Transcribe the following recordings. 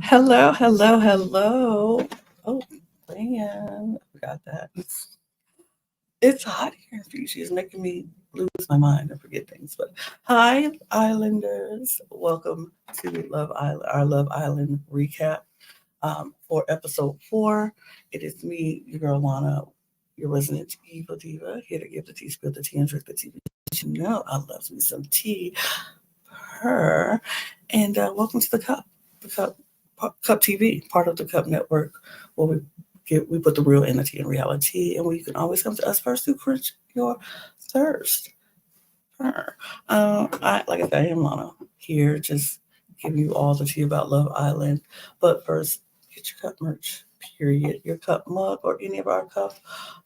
Hello, hello, hello. Oh, man, I forgot that. It's hot here in Fiji. It's making me lose my mind and forget things. But hi, Islanders. Welcome to Love Island, our Love Island recap for episode 4. It is me, your girl Lana, your resident evil diva, here to give the tea, spill the tea, and drink the tea. You know I love me some tea. Her. And welcome to the Cup. The Cup TV, part of the Cup Network, where we put the real entity in reality, and where you can always come to us first to quench your thirst. Like I said, I am Lana here, just giving you all the tea about Love Island. But first, get your cup merch. Period. Your cup mug or any of our cup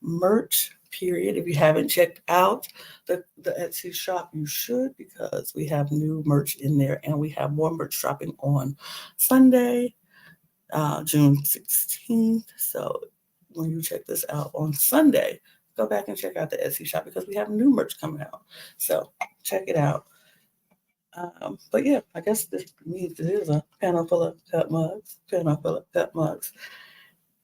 merch. Period. If you haven't checked out the Etsy shop, you should, because we have new merch in there, and we have more merch dropping on Sunday, June 16th. So when you check this out on Sunday, go back and check out the Etsy shop because we have new merch coming out. So check it out. But yeah, I guess this is a panel full of cup mugs.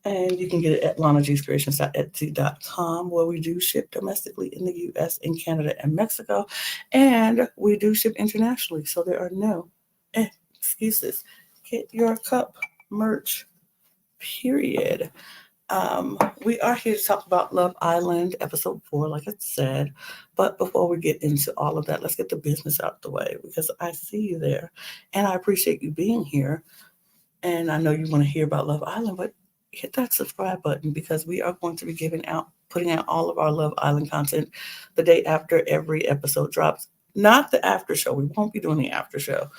And you can get it at lanagcreations.etsy.com, where we do ship domestically in the U.S., and Canada, and Mexico. And we do ship internationally, so there are no excuses. Get your cup merch, period. We are here to talk about Love Island, episode 4, like I said. But before we get into all of that, let's get the business out the way, because I see you there, and I appreciate you being here. And I know you want to hear about Love Island, but hit that subscribe button, because we are going to be putting out all of our Love Island content the day after every episode drops. Not the after show. We won't be doing the after show,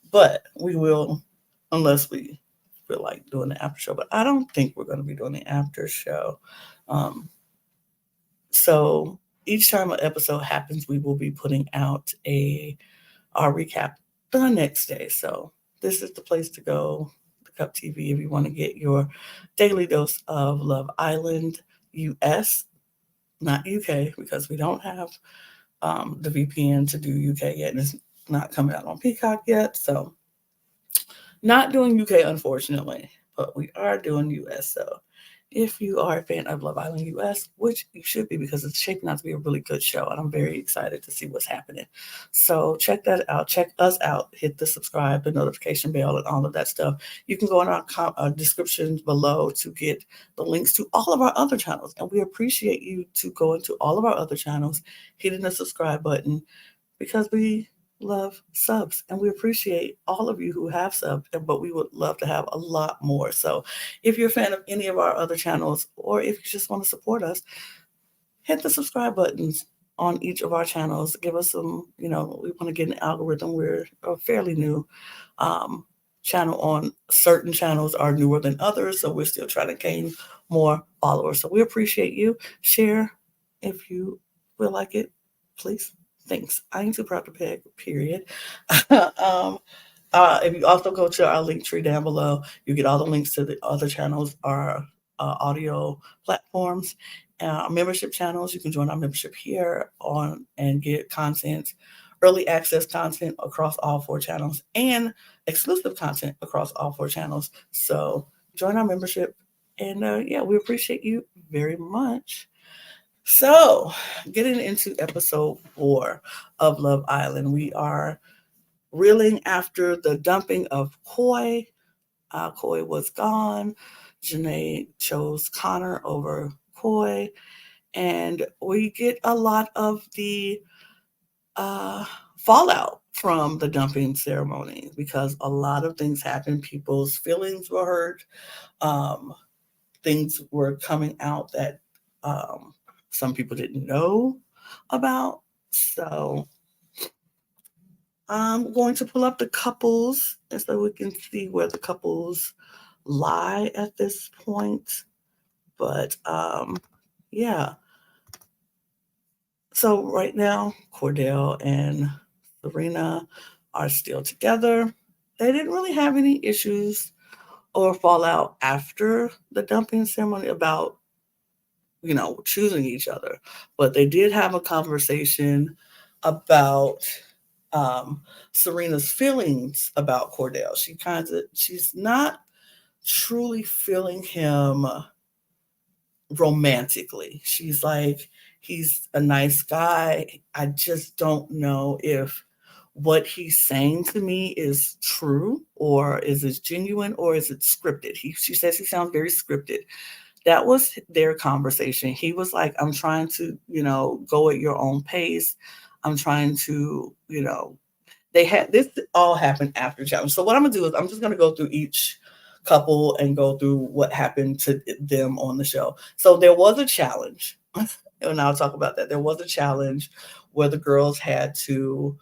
but we will, unless we feel like doing the after show. But I don't think we're going to be doing the after show. So each time an episode happens, we will be putting out our recap the next day. So this is the place to go, Cup TV, if you want to get your daily dose of Love Island US, not UK, because we don't have the VPN to do UK yet, and it's not coming out on Peacock yet. So not doing UK, unfortunately, but we are doing US. So if you are a fan of Love Island US, which you should be, because it's shaping out to be a really good show, and I'm very excited to see what's happening. So check that out. Check us out. Hit the subscribe, the notification bell, and all of that stuff. You can go in our descriptions below to get the links to all of our other channels, and we appreciate you to go into all of our other channels, hitting the subscribe button, because we love subs, and we appreciate all of you who have subbed, but we would love to have a lot more. So if you're a fan of any of our other channels, or if you just want to support us, hit the subscribe buttons on each of our channels. Give us some, we want to get an algorithm. We're a fairly new channel. On certain channels are newer than others, so we're still trying to gain more followers. So we appreciate you. Share if you feel like it, please. Thanks. I ain't too proud to beg, period. If you also go to our link tree down below, you get all the links to the other channels, our audio platforms, our membership channels. You can join our membership here and get content, early access content across all 4 channels, and exclusive content across all 4 channels. So join our membership, and we appreciate you very much. So, getting into episode 4 of Love Island, we are reeling after the dumping of Coy. Coy was gone. Janae chose Connor over Coy. And we get a lot of the fallout from the dumping ceremony, because a lot of things happened. People's feelings were hurt. Things were coming out that some people didn't know about. So I'm going to pull up the couples, and so we can see where the couples lie at this point. But yeah. So right now, Cordell and Serena are still together. They didn't really have any issues or fallout after the dumping ceremony about, choosing each other. But they did have a conversation about um, Serena's feelings about Cordell. She's not truly feeling him romantically. She's like, he's a nice guy. I just don't know if what he's saying to me is true, or is it genuine, or is it scripted. She says he sounds very scripted. That was their conversation. He was like, I'm trying to, go at your own pace. I'm trying to, they had this all happened after challenge. So what I'm gonna do is I'm just gonna go through each couple and go through what happened to them on the show. So there was a challenge, and I'll talk about that. There was a challenge where the girls had to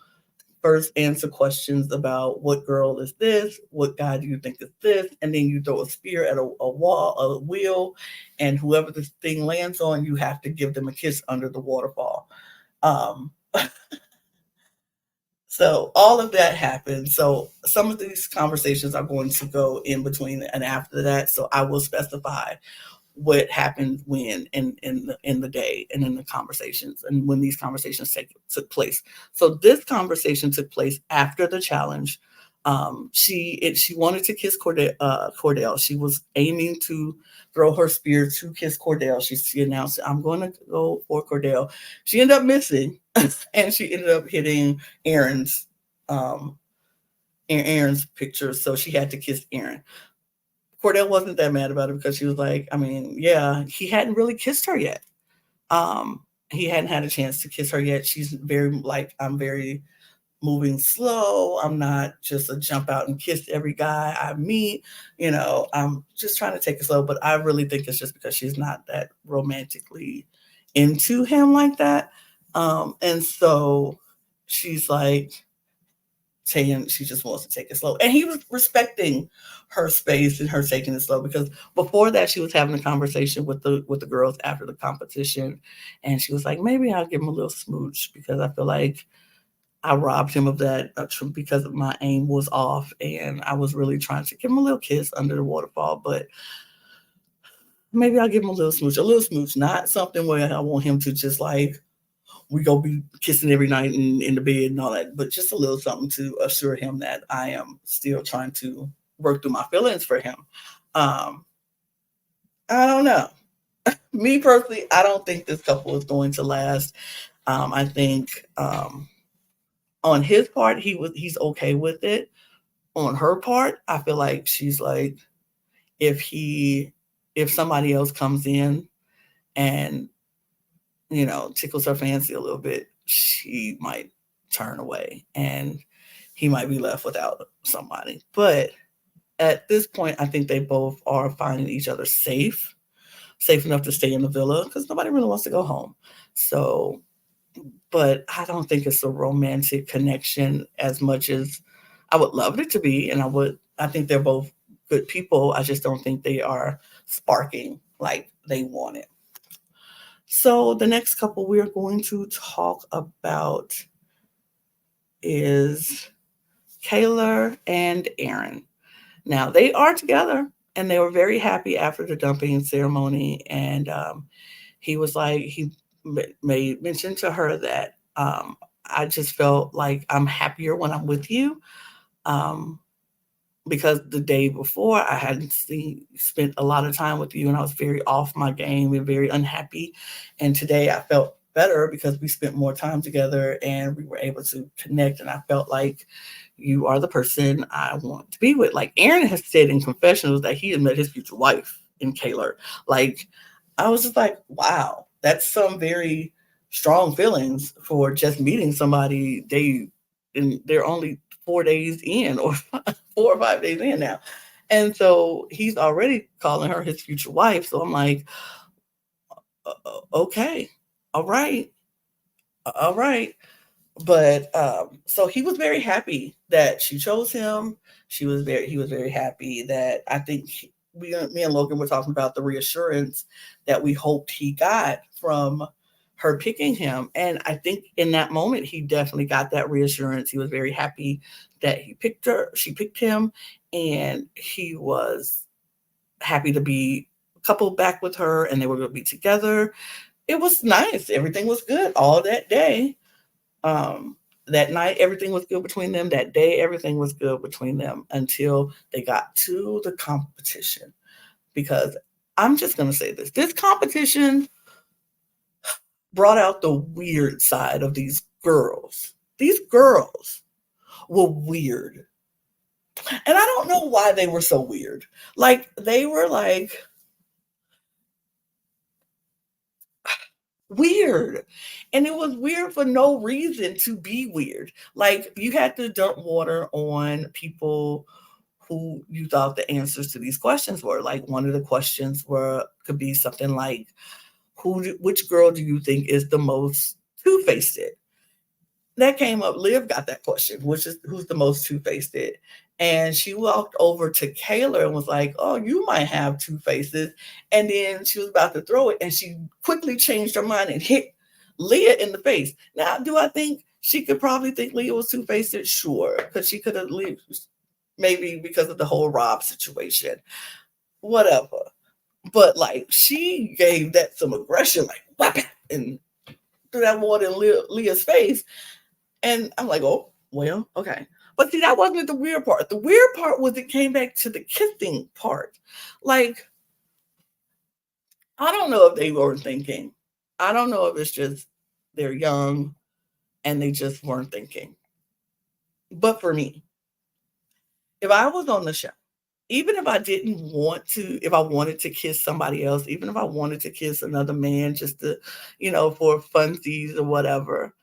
first answer questions about what girl is this, what guy do you think is this, and then you throw a spear at a wall, a wheel, and whoever this thing lands on, you have to give them a kiss under the waterfall. Um, So all of that happened. So some of these conversations are going to go in between and after that. So I will specify what happened when in the day and in the conversations and when these conversations took place. So this conversation took place after the challenge. She wanted to kiss Cordell. She was aiming to throw her spear to kiss Cordell. She announced, I'm going to go for Cordell. She ended up missing, and she ended up hitting Aaron's um, Aaron's picture. So she had to kiss Aaron. Cordell wasn't that mad about it because she was like, I mean, yeah, he hadn't really kissed her yet. He hadn't had a chance to kiss her yet. She's very like, I'm very moving slow. I'm not just a jump out and kiss every guy I meet. I'm just trying to take it slow. But I really think it's just because she's not that romantically into him like that. And so she's like, saying she just wants to take it slow. And he was respecting her space and her taking it slow, because before that she was having a conversation with the girls after the competition, and she was like, maybe I'll give him a little smooch because I feel like I robbed him of that because my aim was off and I was really trying to give him a little kiss under the waterfall, but maybe I'll give him a little smooch, not something where I want him to just like we go be kissing every night in the bed and all that, but just a little something to assure him that I am still trying to work through my feelings for him. Um, I don't know. Me personally, I don't think this couple is going to last. I think on his part, he's okay with it. On her part, I feel like she's like, if if somebody else comes in and tickles her fancy a little bit, she might turn away and he might be left without somebody. But at this point, I think they both are finding each other safe enough to stay in the villa because nobody really wants to go home. So, but I don't think it's a romantic connection as much as I would love it to be. And I think they're both good people. I just don't think they are sparking like they want it. So the next couple we're going to talk about is Kayla and Aaron. Now they are together and they were very happy after the dumping ceremony. And he was like, he made mention to her that I just felt like I'm happier when I'm with you. Um, because the day before I hadn't spent a lot of time with you and I was very off my game and very unhappy. And today I felt better because we spent more time together and we were able to connect. And I felt like you are the person I want to be with. Like Aaron has said in confessionals that he had met his future wife in Kayla. Like I was just like, wow, that's some very strong feelings for just meeting somebody and they're only 4 days in or 4 or 5 days in now. And so he's already calling her his future wife. So I'm like, okay, all right, all right. But so he was very happy that she chose him. He was very happy that I think me and Logan were talking about the reassurance that we hoped he got from her picking him. And I think in that moment, he definitely got that reassurance. He was very happy that he picked her, she picked him, and he was happy to be coupled back with her, and they were going to be together. It was nice. Everything was good all that day. That night, everything was good between them. That day, everything was good between them until they got to the competition. Because I'm just going to say this competition brought out the weird side of these girls. These girls were weird. And I don't know why they were so weird. Like, they were like weird. And it was weird for no reason to be weird. Like, you had to dump water on people who you thought the answers to these questions were. Like, one of the questions could be something like, which girl do you think is the most two-faced? That came up. Liv got that question, which is who's the most two-faced? And she walked over to Kayla and was like, "Oh, you might have two faces." And then she was about to throw it, and she quickly changed her mind and hit Leah in the face. Now, do I think she could probably think Leah was two-faced? Sure, because she could have maybe because of the whole Rob situation, whatever. But like, she gave that some aggression, like whap, and threw that water in Leah's face. And I'm like, oh, well, okay. But see, that wasn't the weird part. The weird part was it came back to the kissing part. Like, I don't know if they weren't thinking. I don't know if it's just they're young and they just weren't thinking. But for me, if I was on the show, even if I didn't want to, if I wanted to kiss somebody else, even if I wanted to kiss another man just to, for funsies or whatever,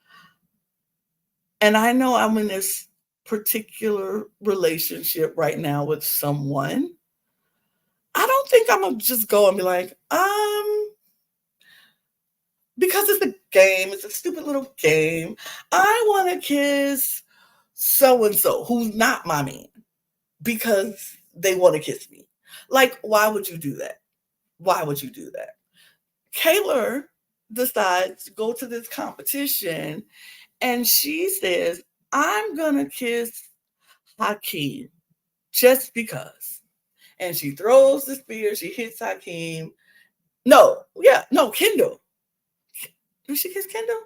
and I know I'm in this particular relationship right now with someone, I don't think I'm gonna just go and be like, because it's a game, it's a stupid little game. I want to kiss so and so who's not my man because they want to kiss me. Like, why would you do that? Why would you do that? Kayla decides to go to this competition and she says, I'm gonna kiss Hakeem just because. And she throws the spear, she hits Hakeem. Kendall. Did she kiss Kendall?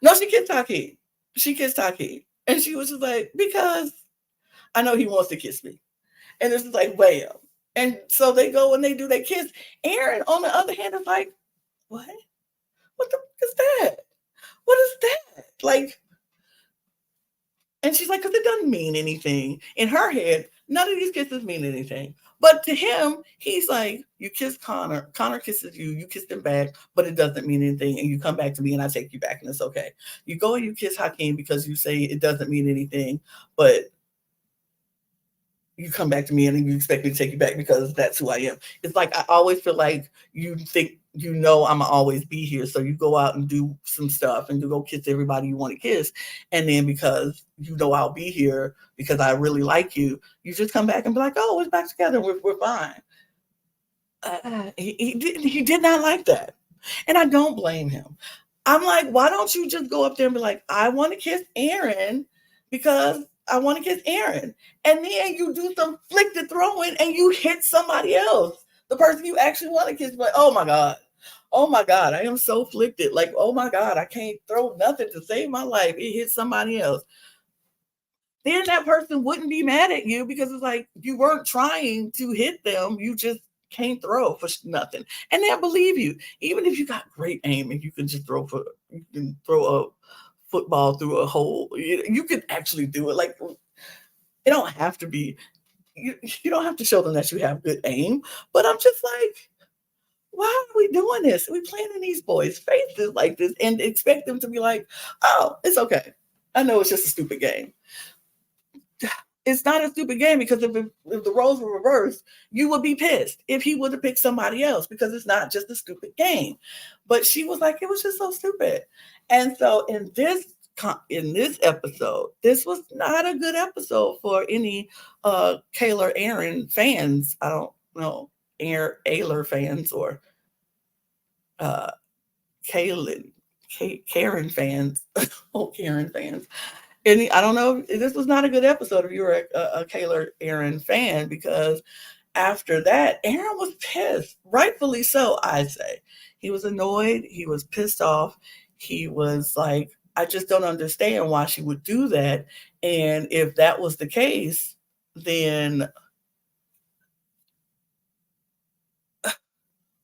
No, she kissed Hakeem. She kissed Hakeem. And she was just like, because I know he wants to kiss me. And it's just like, wham. And so they go and they do their kiss. Aaron, on the other hand, is like, what? What the fuck is that? What is that? Like, and she's like, because it doesn't mean anything. In her head, none of these kisses mean anything. But to him, he's like, you kiss Connor. Connor kisses you. You kiss him back, but it doesn't mean anything. And you come back to me and I take you back and it's okay. You go and you kiss Hakeem because you say it doesn't mean anything, but you come back to me and you expect me to take you back because that's who I am. It's like, I always feel like you think, I'm always be here. So you go out and do some stuff and you go kiss everybody you want to kiss. And then because I'll be here because I really like you, you just come back and be like, oh, we're back together. We're fine. He did not like that. And I don't blame him. I'm like, why don't you just go up there and be like, I want to kiss Aaron because I want to kiss Aaron. And then you do some flick the throwing and you hit somebody else. The person you actually want to kiss, but oh my God, I am so afflicted. Like, oh my God, I can't throw nothing to save my life. It hit somebody else. Then that person wouldn't be mad at you because it's like you weren't trying to hit them. You just can't throw for nothing. And they'll believe you. Even if you got great aim and you can just throw a football through a hole, you can actually do it. Like, it don't have to be, you don't have to show them that you have good aim. But I'm just like, why are we doing this? We playing in these boys' faces like this and expect them to be like, oh, it's okay. I know it's just a stupid game. It's not a stupid game because if the roles were reversed, you would be pissed if he would have picked somebody else because it's not just a stupid game. But she was like, it was just so stupid. And so in this episode, this was not a good episode for any Kayla Aaron fans. I don't know, Ayler fans or Kaylin Karen fans, old Karen fans. And I don't know, this was not a good episode if you were a Kayla Aaron fan, because after that, Aaron was pissed, rightfully so, I say. He was annoyed. He was pissed off. He was like, I just don't understand why she would do that. And if that was the case, then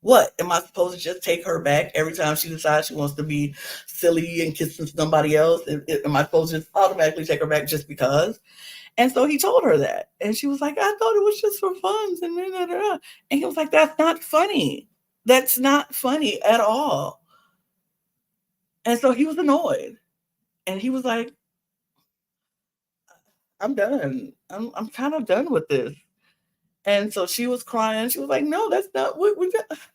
what? Am I supposed to just take her back every time she decides she wants to be silly and kissing somebody else? Am I supposed to just automatically take her back just because? And so he told her that. And she was like, I thought it was just for fun. And he was like, that's not funny. That's not funny at all. And so he was annoyed. And he was like, I'm done. I'm kind of done with this. And so she was crying. She was like, no, that's not what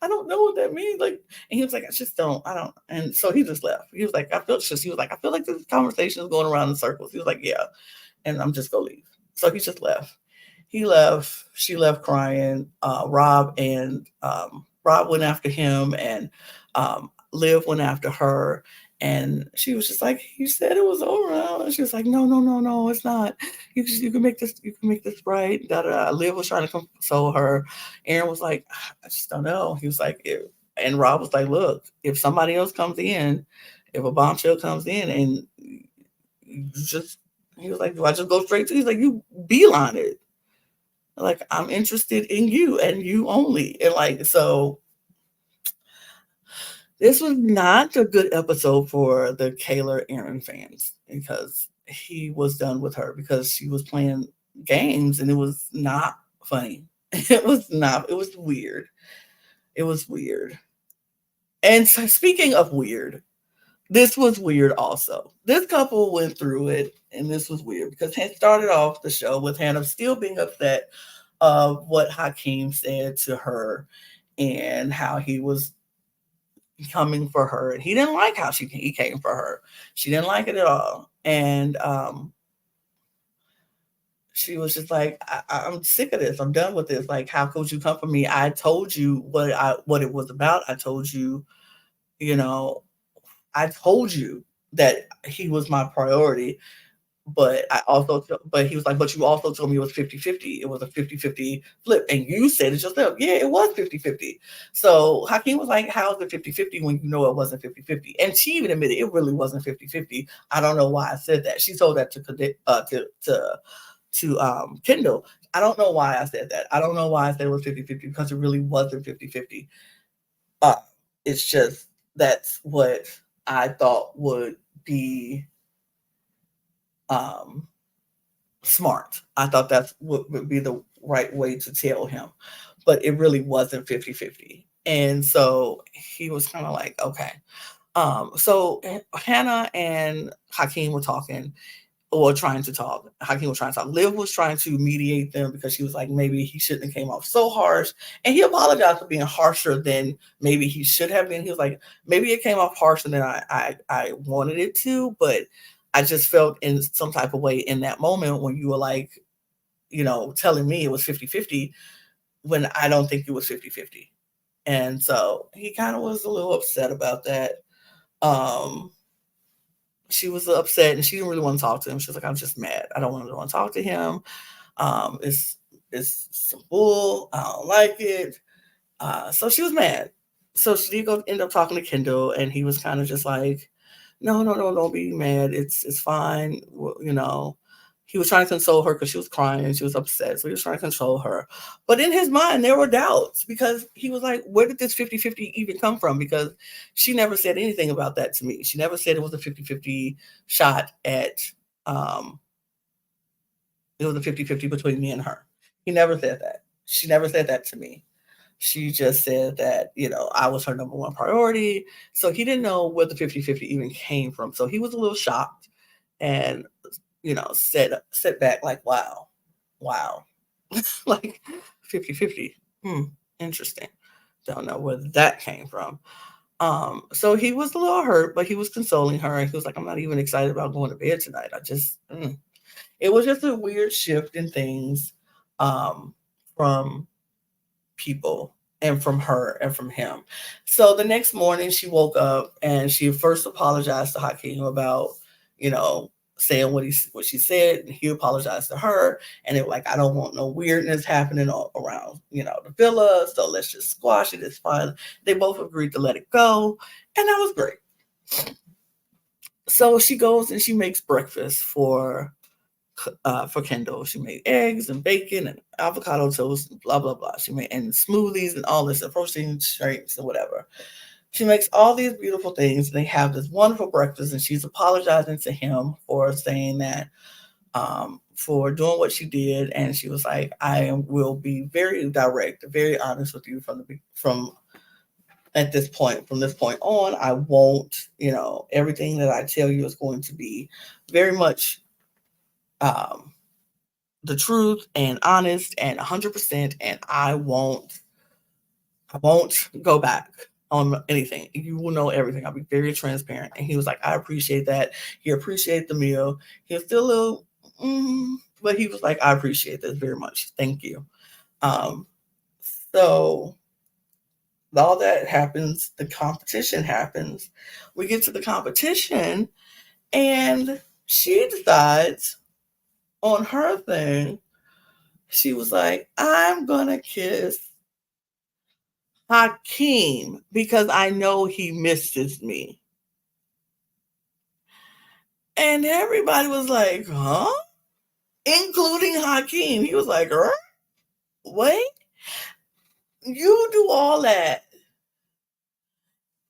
I don't know what that means. Like, and he was like, I don't. And so he just left. He was like, he was like, I feel like this conversation is going around in circles. He was like, yeah. And I'm just going to leave. So he just left. He left. She left crying. Rob went after him, and Liv went after her. And she was just like, "You said it was over." And she was like, "No, no, no, no, it's not. You can make this. You can make this right." Da, da, da. Liv was trying to console her. Aaron was like, "I just don't know." He was like, and Rob was like, "Look, if somebody else comes in, if a bombshell comes in, and you just," he was like, "Do I just go straight to?" He's like, "You beeline it. Like, I'm interested in you and you only." And like, so this was not a good episode for the Kayla Aaron fans, because he was done with her because she was playing games and it was not funny. It was not, it was weird. It was weird. And so, speaking of weird, this was weird also. This couple went through it, and this was weird because it started off the show with Hannah still being upset of what Hakeem said to her and how he was coming for her. And he didn't like how he came for her. She didn't like it at all. And she was just like, I'm sick of this. I'm done with this. Like, how could you come for me? I told you what it was about. I told you, you know, I told you that he was my priority. But but he was like, but you also told me it was 50-50. It was a 50-50 flip. And you said it yourself. Yeah, it was 50-50. So Hakeem was like, how is it 50-50 when you know it wasn't 50-50? And she even admitted it really wasn't 50-50. I don't know why I said that. She told that to Kendall. I don't know why I said that. I don't know why I said it was 50-50, because it really wasn't 50-50. It's just, that's what I thought would be smart. I thought that's what would be the right way to tell him, but it really wasn't 50-50. And so he was kind of like, okay. So Hannah and Hakeem were talking, or trying to talk. Hakeem was trying to talk. Liv was trying to mediate them because she was like, maybe he shouldn't have came off so harsh. And he apologized for being harsher than maybe he should have been. He was like, maybe it came off harsher than I wanted it to, but I just felt in some type of way in that moment when you were like, telling me it was 50-50 when I don't think it was 50-50. And so he kind of was a little upset about that. She was upset and she didn't really want to talk to him. She was like, I'm just mad. I don't want to talk to him. It's some bull. I don't like it. So she was mad. So she did go end up talking to Kendall, and he was kind of just like, no, no, no, don't be mad. It's fine. He was trying to console her because she was crying and she was upset. So he was trying to console her. But in his mind, there were doubts, because he was like, where did this 50-50 even come from? Because she never said anything about that to me. She never said it was a 50-50 shot at, it was a 50-50 between me and her. He never said that. She never said that to me. She just said that, I was her number one priority. So he didn't know where the 50-50 even came from. So he was a little shocked and, sit back like, wow, like 50-50. Interesting. Don't know where that came from. So he was a little hurt, but he was consoling her. And he was like, I'm not even excited about going to bed tonight. It was just a weird shift in things from people. and from her and from him. So the next morning she woke up and she first apologized to Hakeem about, you know, saying what she said, and he apologized to her, and they were like, I don't want no weirdness happening all around, the villa, so let's just squash it. It's fine. They both agreed to let it go, and that was great. So she goes and she makes breakfast for Kendall. She made eggs and bacon and avocado toast, and blah blah blah. She made and smoothies and all this and protein shakes and whatever. She makes all these beautiful things, and they have this wonderful breakfast. And she's apologizing to him for saying that, for doing what she did. And she was like, will be very direct, very honest with you from at this point. From this point on, I won't. Everything that I tell you is going to be very much um, the truth and honest and 100%, and I won't go back on anything. You will know everything. I'll be very transparent. And he was like, I appreciate that. He appreciated the meal. He was still a little, but he was like, I appreciate this very much. Thank you. So all that happens, the competition happens. We get to the competition, and she decides on her thing, she was like, I'm going to kiss Hakeem because I know he misses me. And everybody was like, huh? Including Hakeem. He was like, wait, you do all that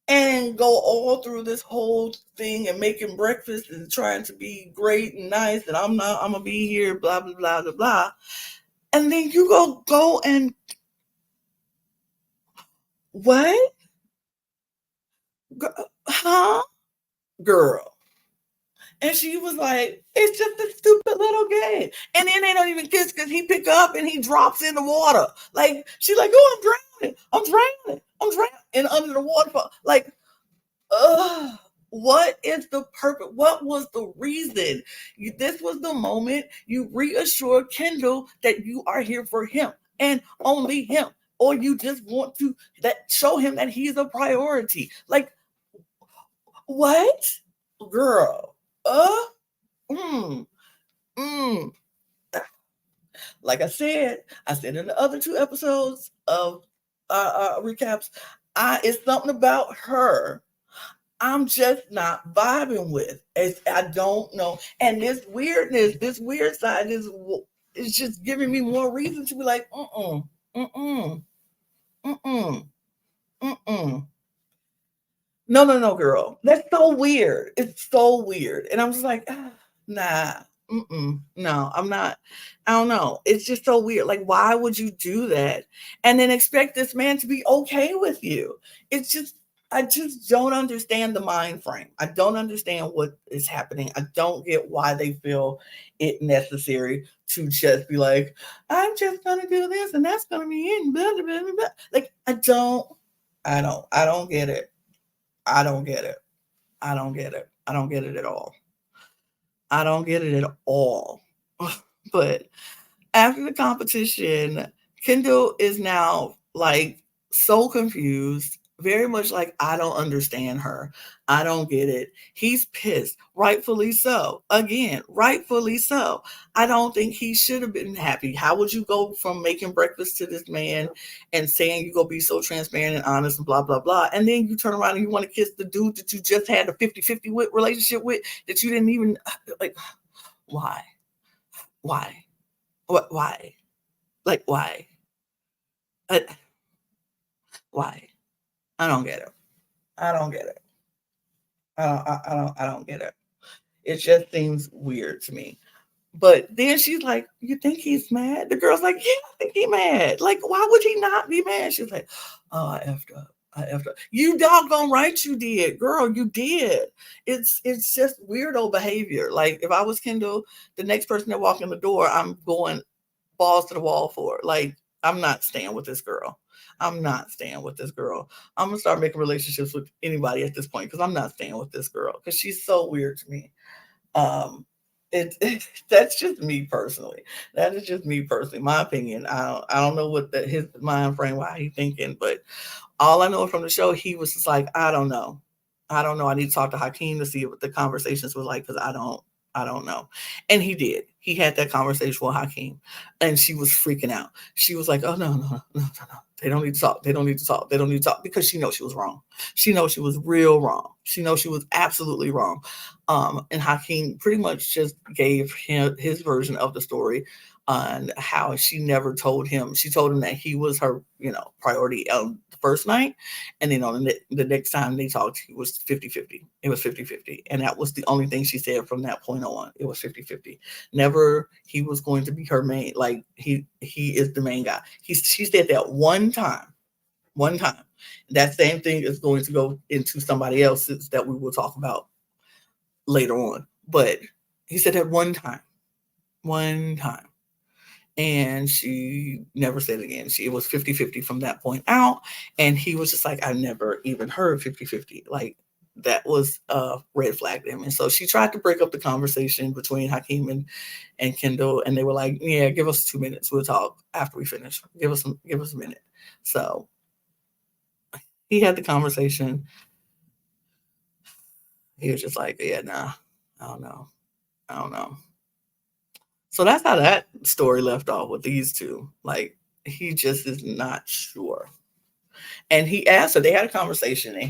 and go all through this whole thing and making breakfast and trying to be great and nice, and I'm gonna be here, blah blah blah blah blah. And then you go and what? Huh? Girl. And she was like, it's just a stupid little game. And then they don't even kiss because he pick up and he drops in the water. Like, she's like, oh, I'm drowning. And under the waterfall. Like, what is the purpose? What was the reason? This was the moment you reassure Kendall that you are here for him and only him. Or you just want to show him that he's a priority. Like, what? Girl. Mm, mm. Like I said in the other 2 episodes of recaps, it's something about her I'm just not vibing with. I don't know. And this weirdness, this weird side is just giving me more reason to be like, mm-mm, mm-mm, mm-mm, mm-mm. No, girl. That's so weird. It's so weird. And I'm just like, nah, no, I'm not. I don't know. It's just so weird. Like, why would you do that? And then expect this man to be okay with you? I just don't understand the mind frame. I don't understand what is happening. I don't get why they feel it necessary to just be like, I'm just going to do this and that's going to be it. Blah, blah, blah, blah. Like, I don't get it. I don't get it. I don't get it. I don't get it at all. I don't get it at all. But after the competition, Kendall is now like so confused, very much like, I don't understand her. I don't get it. He's pissed, rightfully so. Again, rightfully so. I don't think he should have been happy. How would you go from making breakfast to this man and saying you're going to be so transparent and honest and blah, blah, blah, and then you turn around and you want to kiss the dude that you just had a 50-50 relationship with, that you didn't even, like, why? Why? What? Why? Like, why? Why? I don't get it. I don't get it. I don't get it. It just seems weird to me. But then she's like, you think he's mad? The girl's like, yeah, I think he's mad. Like, why would he not be mad? She's like, oh, I effed up. You doggone right you did. Girl, you did. It's just weirdo behavior. Like, if I was Kendall, the next person that walk in the door, I'm going balls to the wall for. Like, I'm not staying with this girl. I'm not staying with this girl. I'm gonna start making relationships with anybody at this point because I'm not staying with this girl because she's so weird to me. Um, That's just me personally. That is just me personally. My opinion. I don't know what his mind frame, why he thinking, but all I know from the show, he was just like, I don't know. I don't know. I need to talk to Hakeem to see what the conversations were like because I don't know. And he did. He had that conversation with Hakeem, and she was freaking out. She was like, "Oh no, no, no, no, no, no! They don't need to talk. They don't need to talk. They don't need to talk," because she knows she was wrong. She knows she was real wrong. She knows she was absolutely wrong. And Hakeem pretty much just gave him his version of the story on how she never told him. She told him that he was her, priority on the first night. And then on the next time they talked, it was 50-50. It was 50-50. And that was the only thing she said from that point on. It was 50-50. Never he was going to be her main, like he is the main guy. She said that one time. One time. That same thing is going to go into somebody else's that we will talk about later on. But he said that one time. And she never said it again. It was 50-50 from that point out. And he was just like, I never even heard 50-50. Like, that was a red flag to him. And so she tried to break up the conversation between Hakeem and Kendall. And they were like, yeah, give us 2 minutes. We'll talk after we finish. Give us a minute. So he had the conversation. He was just like, yeah, nah, I don't know. I don't know. So that's how that story left off with these two. Like, he just is not sure. And he asked her, they had a conversation, and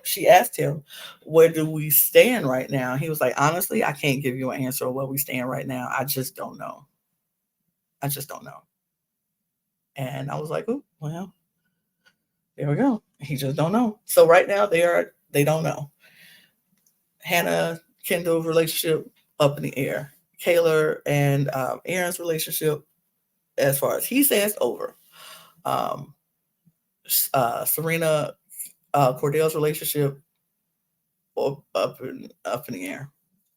she asked him, where do we stand right now? He was like, honestly, I can't give you an answer of where we stand right now. I just don't know. I just don't know. And I was like, oh, well, there we go. He just don't know. So right now they don't know. Hannah, Kendall's relationship up in the air. Kayla and Aaron's relationship, as far as he says, over. Um, Serena, Cordell's relationship up in the air.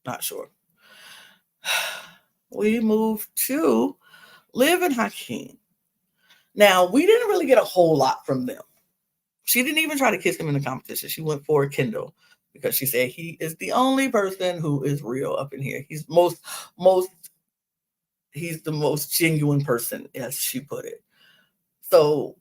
Not sure. We moved to Liv and Hakeem. Now, we didn't really get a whole lot from them. She didn't even try to kiss him in the competition. She went for Kendall because she said he is the only person who is real up in here. He's he's the most genuine person, as she put it. So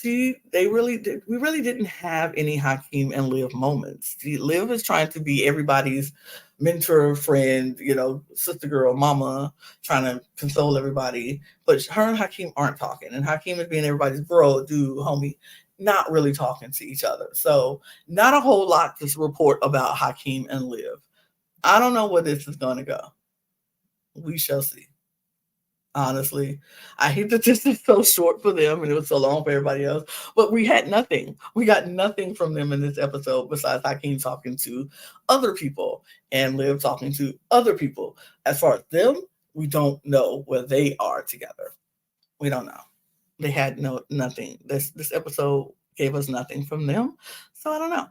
we really didn't have any Hakeem and Liv moments. Liv is trying to be everybody's mentor, friend, sister girl, mama, trying to console everybody. But her and Hakeem aren't talking. And Hakeem is being everybody's bro, dude, homie, not really talking to each other. So not a whole lot to report about Hakeem and Liv. I don't know where this is going to go. We shall see. Honestly, I hate that this is so short for them and it was so long for everybody else. But we had nothing. We got nothing from them in this episode besides Hakeem talking to other people and Liv talking to other people. As far as them, we don't know where they are together. We don't know. They had nothing. This episode gave us nothing from them, so I don't know.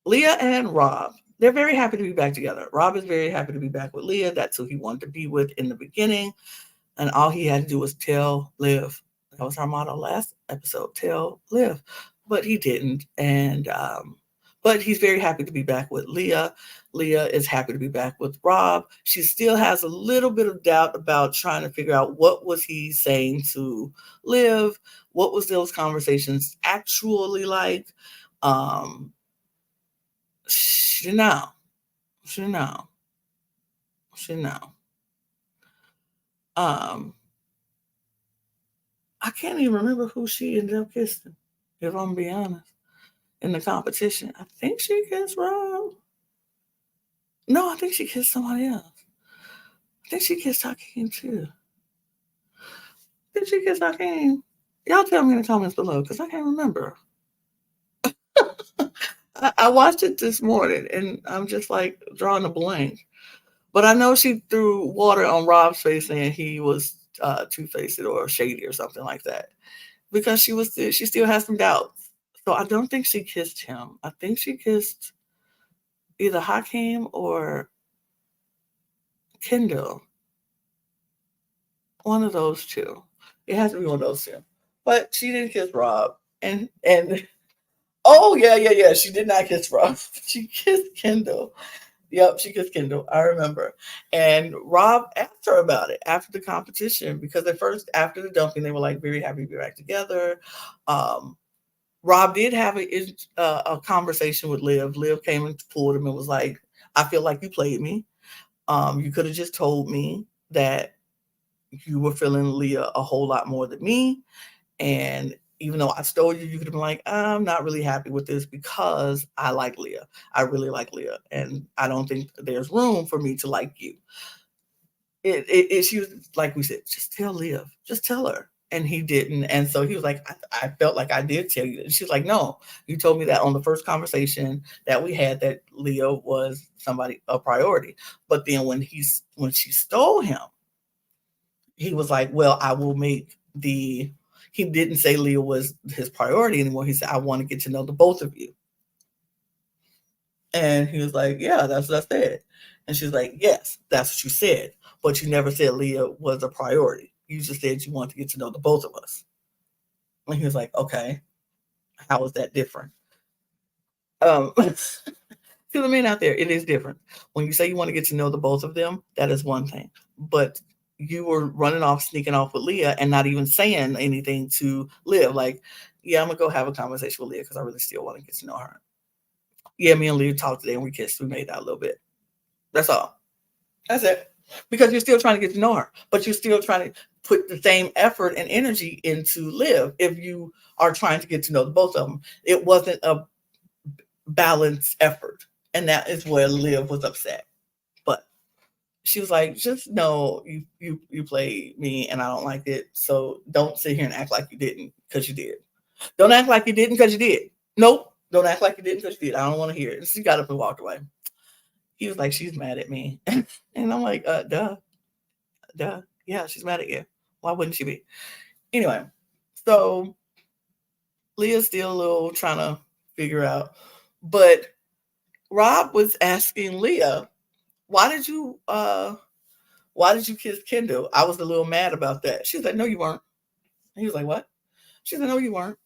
Leah and Rob. They're very happy to be back together. Rob is very happy to be back with Leah. That's who he wanted to be with in the beginning. And all he had to do was tell Liv. That was our motto last episode, tell Liv. But he didn't. And but he's very happy to be back with Leah. Leah is happy to be back with Rob. She still has a little bit of doubt about trying to figure out what was he saying to Liv. What was those conversations actually like? She know. She know. She know. Um, I can't even remember who she ended up kissing, if I'm being honest. In the competition. I think she kissed Rob. No, I think she kissed somebody else. I think she kissed Hakeem too. Did she kiss Hakeem? Y'all tell me in the comments below because I can't remember. I watched it this morning and I'm just like drawing a blank. But I know she threw water on Rob's face saying he was two-faced or shady or something like that. Because she still has some doubts. So I don't think she kissed him. I think she kissed either Hakeem or Kendall. One of those two. It has to be one of those two. But she didn't kiss Rob. And Oh yeah. She did not kiss Rob. She kissed Kendall. Yep, she kissed Kendall. I remember. And Rob asked her about it after the competition because at first, after the dumping, they were like very happy to be back together. Um, Rob did have a conversation with Liv. Liv came and pulled him and was like, "I feel like you played me. You could have just told me that you were feeling Leah a whole lot more than me. And even though I stole you, you could have been like, I'm not really happy with this because I like Leah. I really like Leah. And I don't think there's room for me to like you. She was like we said, just tell Leah, just tell her. And he didn't. And so he was like, I felt like I did tell you. And she was like, no, you told me that on the first conversation that we had that Leah was somebody, a priority. But then when she stole him, he was like, well, I will make he didn't say Leah was his priority anymore. He said, I want to get to know the both of you. And he was like, yeah, that's what I said. And she's like, yes, that's what you said. But you never said Leah was a priority. You just said you want to get to know the both of us. And he was like, okay, how is that different? To the men out there, it is different. When you say you want to get to know the both of them, that is one thing. But you were running off, sneaking off with Leah and not even saying anything to Liv. Like, yeah, I'm going to go have a conversation with Leah because I really still want to get to know her. Yeah, me and Leah talked today and we kissed. We made out a little bit. That's all. That's it. Because you're still trying to get to know her, but you're still trying to put the same effort and energy into Liv if you are trying to get to know the both of them. It wasn't a balanced effort. And that is where Liv was upset. But she was like, just know you played me and I don't like it. So don't sit here and act like you didn't because you did. Don't act like you didn't because you did. Nope. Don't act like you didn't because you did. I don't want to hear it. She got up and walked away. He was like, she's mad at me. And I'm like, duh. Yeah, she's mad at you. Why wouldn't she be? Anyway, so Leah's still a little trying to figure out. But Rob was asking Leah, why did you kiss Kendall? I was a little mad about that. She was like, no, you weren't. He was like, what? She said, no, you weren't.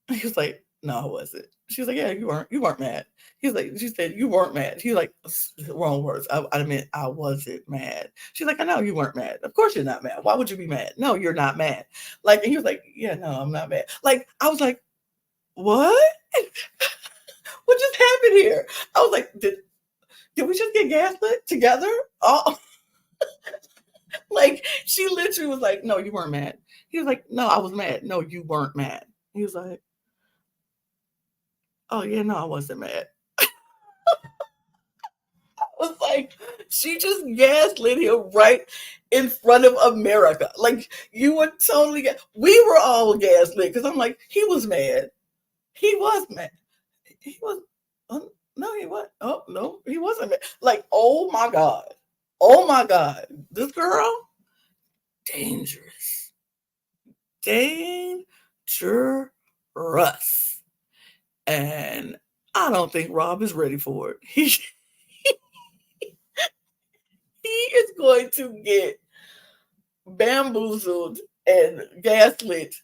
He was like, no, I wasn't. She was like, yeah, you weren't. You weren't mad. He was like, she said, you weren't mad. He was like, wrong words. I meant I wasn't mad. She's like, I know you weren't mad. Of course you're not mad. Why would you be mad? No, you're not mad. Like, and he was like, yeah, no, I'm not mad. Like, I was like, what? What just happened here? I was like, did we just get gaslit together? Oh, like she literally was like, no, you weren't mad. He was like, no, I was mad. No, you weren't mad. He was like, oh yeah, no, I wasn't mad. I was like, she just gaslit him right in front of America. Like you were totally we were all gaslit because I'm like, he was mad. He was mad. He was no, he was. Oh no, he wasn't mad. Like, oh my God. Oh my God. This girl, dangerous. Dangerous. And I don't think Rob is ready for it. He is going to get bamboozled and gaslit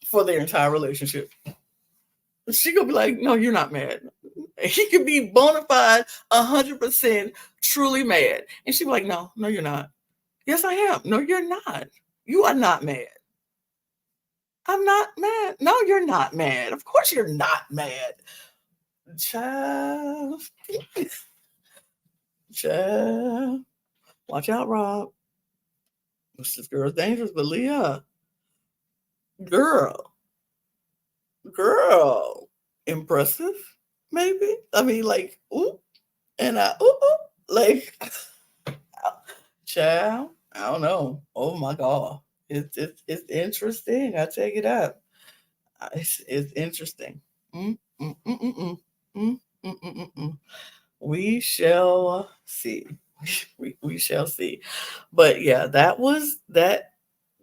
for their entire relationship. She gonna be like, no, you're not mad. He could be bona fide, 100% truly mad. And she'd be like, no, you're not. Yes, I am. No, you're not. You are not mad. I'm not mad. No, you're not mad. Of course you're not mad. Child. Child. Watch out, Rob. This girl's dangerous, but Leah, girl, impressive, maybe. I mean, like, ooh, and like, child. I don't know. Oh my God, it's interesting. I take it up. It's interesting. Mm, mm, mm, mm, mm. Mm, mm, mm, mm, mm. We shall see. We shall see. But yeah, that was that.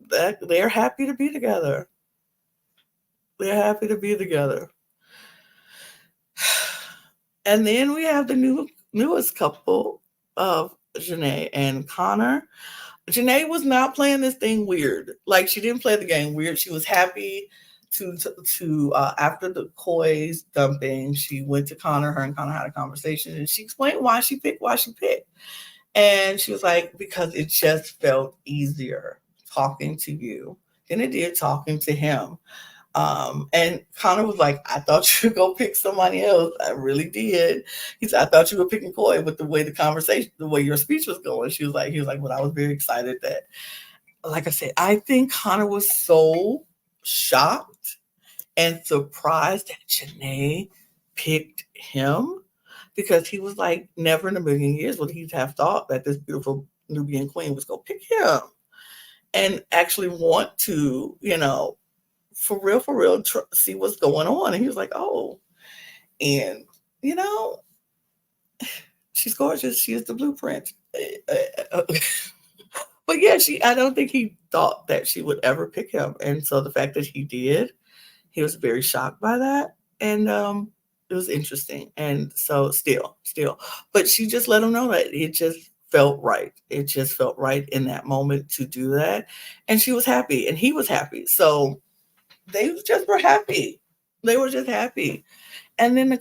That they're happy to be together. They're happy to be together. And then we have the newest couple of Janae and Connor. Janae was not playing this thing weird. Like she didn't play the game weird. She was happy to after the Koi's dumping, she went to Connor. Her and Connor had a conversation, and she explained why she picked. And she was like, because it just felt easier talking to you than it did talking to him. And Connor was like, I thought you would go pick somebody else. I really did. He said, I thought you were picking Koi with the way the conversation, the way your speech was going. He was like, well, I was very excited that, like I said, I think Connor was so shocked and surprised that Janae picked him, because he was like, never in a million years would he have thought that this beautiful Nubian queen was going to pick him and actually want to, for real, see what's going on. And he was like, oh, and, she's gorgeous. She is the blueprint. But yeah, I don't think he thought that she would ever pick him. And so the fact that he did, he was very shocked by that. And it was interesting. And so still, but she just let him know that it just felt right. It just felt right in that moment to do that. And she was happy and he was happy. So they just were happy. They were just happy. And then the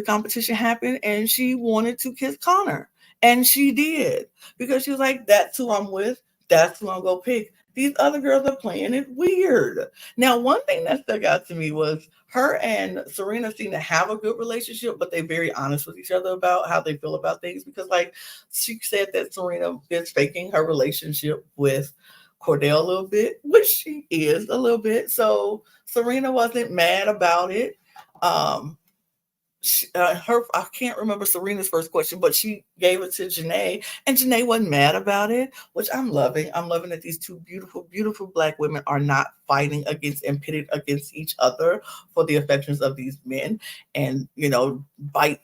competition happened and she wanted to kiss Connor. And she did, because she was like, that's who I'm with. That's who I'm going to pick. These other girls are playing it weird. Now, one thing that stuck out to me was her and Serena seem to have a good relationship, but they're very honest with each other about how they feel about things. Because, like, she said that Serena is faking her relationship with Cordell a little bit, which she is a little bit. So Serena wasn't mad about it. I can't remember Serena's first question, but she gave it to Janae, and Janae wasn't mad about it, which I'm loving. I'm loving that these two beautiful, beautiful Black women are not fighting against and pitted against each other for the affections of these men, and biting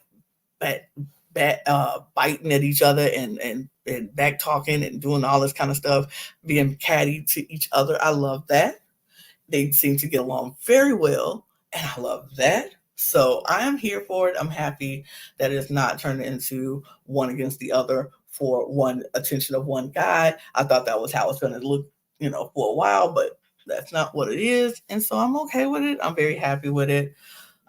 at each other and back talking and doing all this kind of stuff, being catty to each other. I love that. They seem to get along very well, and I love that. So I am here for it. I'm happy that it's not turned into one against the other for one attention of one guy. I thought that was how it's going to look, for a while, but that's not what it is. And so I'm okay with it. I'm very happy with it.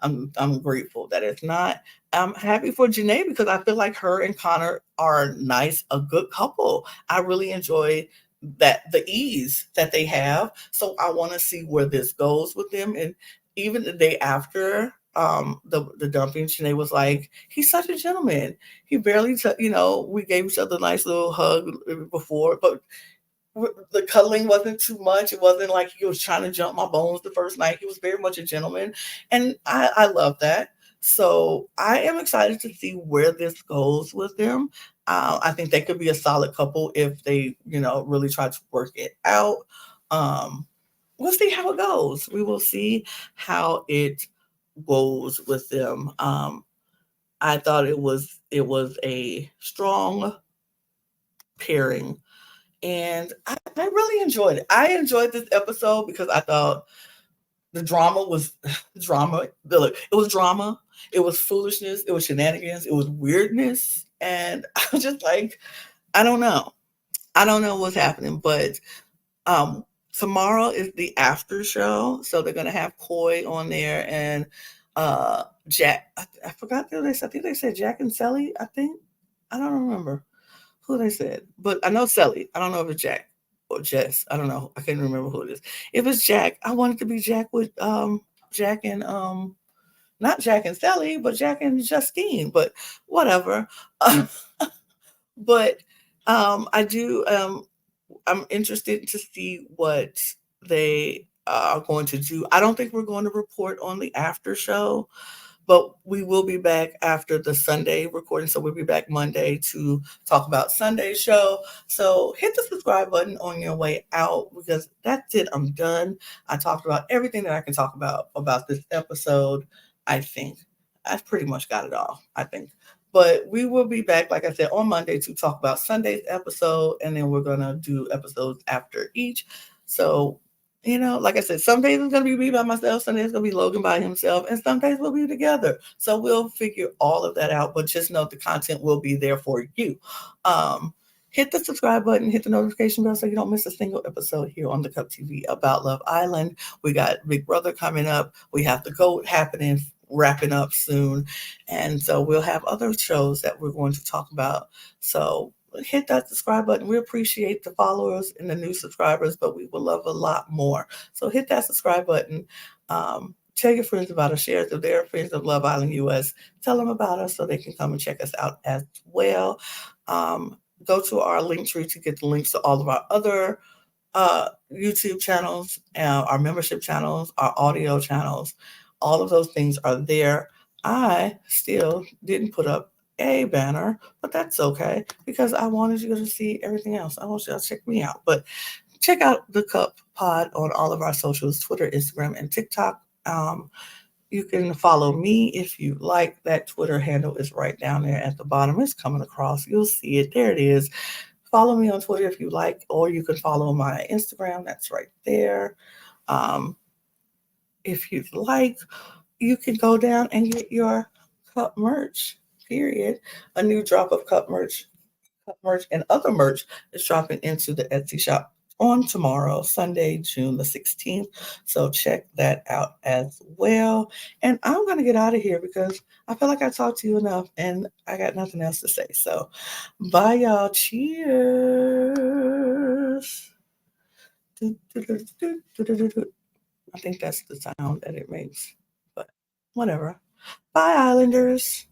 I'm grateful that it's not. I'm happy for Janae because I feel like her and Connor are nice, a good couple. I really enjoy the ease that they have. So I want to see where this goes with them. And even the day after the dumping, Janae was like, he's such a gentleman. He barely, we gave each other a nice little hug before, but the cuddling wasn't too much. It wasn't like he was trying to jump my bones the first night. He was very much a gentleman. And I love that. So I am excited to see where this goes with them. I think they could be a solid couple if they, really try to work it out. We'll see how it goes. We will see how it goes with them. I thought it was a strong pairing, and I really enjoyed it. I enjoyed this episode because I thought the drama was drama. Look, it was drama. It was foolishness. It was shenanigans. It was weirdness, and I was just like, I don't know what's happening, but tomorrow is the after show, so they're gonna have Koi on there and Jack. I forgot who they said. I think they said Jack and Sally. I don't remember who they said, but I know Sally. I don't know if it's Jack or Jess. I don't know. I can't remember who it is. If it's Jack, I want it to be Jack with Jack and not Jack and Sally, but Jack and Justine. But whatever. But I do. I'm interested to see what they are going to do. I don't think we're going to report on the after show, but we will be back after the Sunday recording. So we'll be back Monday to talk about Sunday's show. So hit the subscribe button on your way out, because that's it. I'm done. I talked about everything that I can talk about this episode. I think I've pretty much got it all, I think. But we will be back, like I said, on Monday to talk about Sunday's episode, and then we're going to do episodes after each. So, like I said, some days it's going to be me by myself, some days it's going to be Logan by himself, and some days we'll be together. So we'll figure all of that out, but just know the content will be there for you. hit the subscribe button, hit the notification bell so you don't miss a single episode here on the Cup TV about Love Island. We got Big Brother coming up. We have the GOAT happening, wrapping up soon. And so we'll have other shows that we're going to talk about. So hit that subscribe button. We appreciate the followers and the new subscribers, but we would love a lot more. So hit that subscribe button. Tell your friends about us. Share it if they're friends of Love Island US. Tell them about us so they can come and check us out as well. Go to our link tree to get the links to all of our other YouTube channels, our membership channels, our audio channels. All of those things are there. I still didn't put up a banner, but that's okay because I wanted you to see everything else. I want you to check me out. But check out the Cup Pod on all of our socials, Twitter, Instagram, and TikTok. You can follow me if you like. That Twitter handle is right down there at the bottom. It's coming across. You'll see it. There it is. Follow me on Twitter if you like, or you can follow my Instagram. That's right there. If you'd like, you can go down and get your cup merch, period. A new drop of cup merch and other merch is dropping into the Etsy shop on tomorrow, Sunday, June the 16th. So check that out as well. And I'm going to get out of here because I feel like I talked to you enough and I got nothing else to say. So bye, y'all. Cheers. I think that's the sound that it makes, but whatever. Bye, Islanders.